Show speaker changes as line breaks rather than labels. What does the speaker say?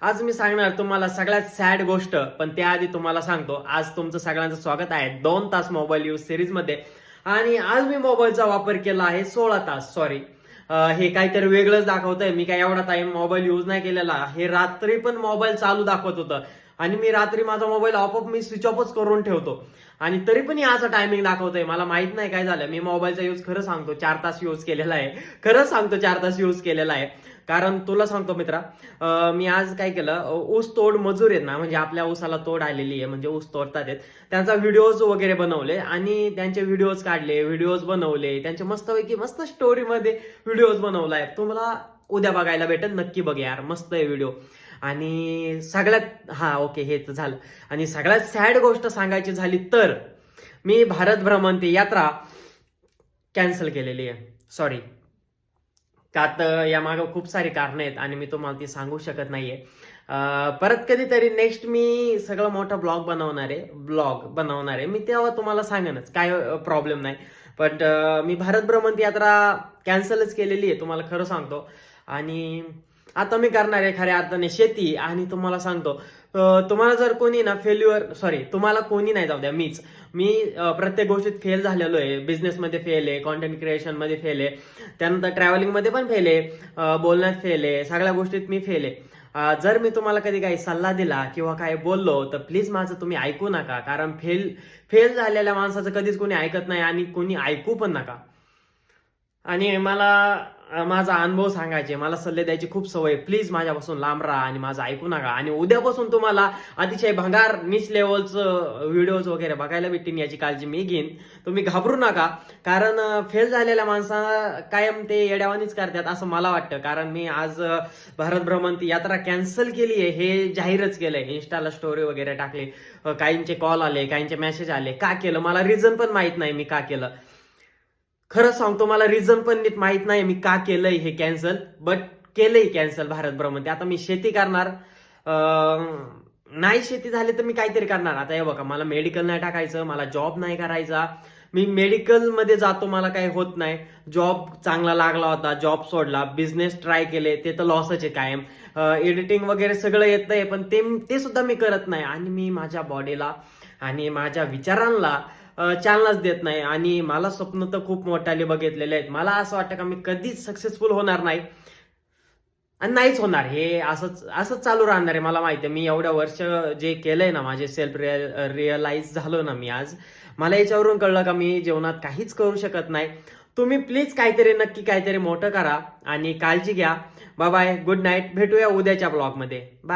आज मी सांगणार तुम्हाला सगळ्यात सॅड गोष्ट, पण त्याआधी तुम्हाला सांगतो आज तुमचं सगळ्यांचं स्वागत आहे 2 तास मोबाईल यूज सिरीज मध्ये. आणि आज मी मोबाईलचा वापर केला आहे 16 तास. सॉरी, हे काहीतरी वेगळंच दाखवतंय. मी काय एवढा टाइम मोबाईल यूज नाही केलेला. हे रात्री पण मोबाईल चालू दाखवत होतं आणि मी रात्री माझा मोबाईल आपोआप मी स्विच ऑफच करून ठेवतो आणि तरी पण याचा टायमिंग दाखवतोय. मला माहित नाही काय झालं. मी मोबाईलचा यूज खरं सांगतो 4 तास यूज केलेला आहे. खरं सांगतो 4 तास यूज केलेला आहे. कारण तुला सांगतो मित्रा, मी आज काय केलं, ऊस तोड मजूर आहेत ना, म्हणजे आपल्या ऊसाला तोड आलेली आहे, म्हणजे ऊस तोडतात आहेत, त्यांचा व्हिडिओज वगैरे बनवले आणि त्यांचे व्हिडिओज काढले, व्हिडिओज बनवले, त्यांचे मस्तपैकी मस्त स्टोरीमध्ये व्हिडिओज बनवलाय. तुम्हाला उद्या बघायला भेटेल, नक्की बघ यार, मस्त आहे व्हिडिओ. आणि सगळ्यात ओके, हेच झालं. आणि सगळ्यात सॅड गोष्ट सांगायची झाली तर मी भारत भ्रमंती यात्रा कॅन्सल केलेली आहे. सॉरी, त्यात यामागं खूप सारी कारणं आहेत आणि मी तुम्हाला ती सांगू शकत नाहीये. परत कधीतरी नेक्स्ट मी सगळं मोठा ब्लॉग बनवणार आहे मी, तेव्हा तुम्हाला सांगेनच, काय प्रॉब्लेम नाही. बट मी भारत भ्रमंती यात्रा कॅन्सलच केलेली आहे, तुम्हाला खरं सांगतो. आणि आता मी करणार आहे खऱ्या अर्थाने शेती. आणि तुम्हाला सांगतो, तुम्हाला जर कोणी ना तुम्हाला कोणी नाही, जाऊ द्या, मी प्रत्येक गोष्टीत फेल झालेलो आहे. बिझनेसमध्ये फेल आहे, कॉन्टेंट क्रिएशन मध्ये फेल आहे, त्यानंतर ट्रॅव्हलिंग मध्ये पण फेल आहे, बोलण्यात फेल आहे, सगळ्या गोष्टीत मी फेल आहे. जर मी तुम्हाला कधी काही सल्ला दिला किंवा काही बोललो तर प्लीज माझं तुम्ही ऐकू नका, कारण फेल फेल झालेल्या माणसाचं कधीच कोणी ऐकत नाही आणि कोणी ऐकू पण नका. आणि मला माझा अनुभव सांगायचे, मला सल्ले द्यायची खूप सवय. प्लीज माझ्यापासून लांब राहा आणि माझं ऐकू नका. आणि उद्यापासून तुम्हाला अतिशय भंगार नीच लेवलचं व्हिडिओज वगैरे बघायला भेटतील, याची काळजी मी घेईन. तुम्ही घाबरू नका, कारण फेल झालेल्या माणसाला कायम ते येड्यावानीच करतात असं मला वाटतं. कारण मी आज भारत भ्रमंती यात्रा कॅन्सल केली आहे हे जाहीरच केलंय, इन्स्टाला स्टोरी वगैरे टाकली, काहींचे कॉल आले, काहींचे मेसेज आले. का केलं मला रिझन पण माहित नाही मी का केलं. खरंच सांगतो, मला रिझन पण नीट माहित नाही मी का केलंय हे कॅन्सल. बट केलंय कॅन्सल भारत भ्रमंती. आता मी शेती करणार, नाही शेती झाली तर मी काहीतरी करणार. आता हे बघा, मला मेडिकल नाही टाकायचं, मला जॉब नाही करायचा. मी मेडिकल मध्ये जातो, मला काही होत नाही. जॉब चांगला लागला होता, जॉब सोडला. बिझनेस ट्राय केले, ते तर लॉसच आहे कायम. एडिटिंग वगैरे सगळं येत आहे, पण ते सुद्धा मी करत नाही. आणि मी माझ्या बॉडीला आणि माझ्या विचारांना चालनाच देत नाही. आणि मला स्वप्न तर खूप मोठाले बघितलेले आहेत. मला असं वाटतं का मी कधीच सक्सेसफुल होणार नाही आणि नाहीच होणार. हे असंच असंच चालू राहणार आहे. मला माहिती आहे, मी एवढ्या वर्ष जे केलंय ना, माझे सेल्फ रिअलाइज झालो ना मी आज, मला याच्यावरून कळलं का मी जीवनात काहीच करू शकत नाही. तुम्ही प्लीज काहीतरी, नक्की काहीतरी मोठं करा आणि काळजी घ्या. Bye bye, good night. भेटूया उद्याच्या ब्लॉगमध्ये. बाय.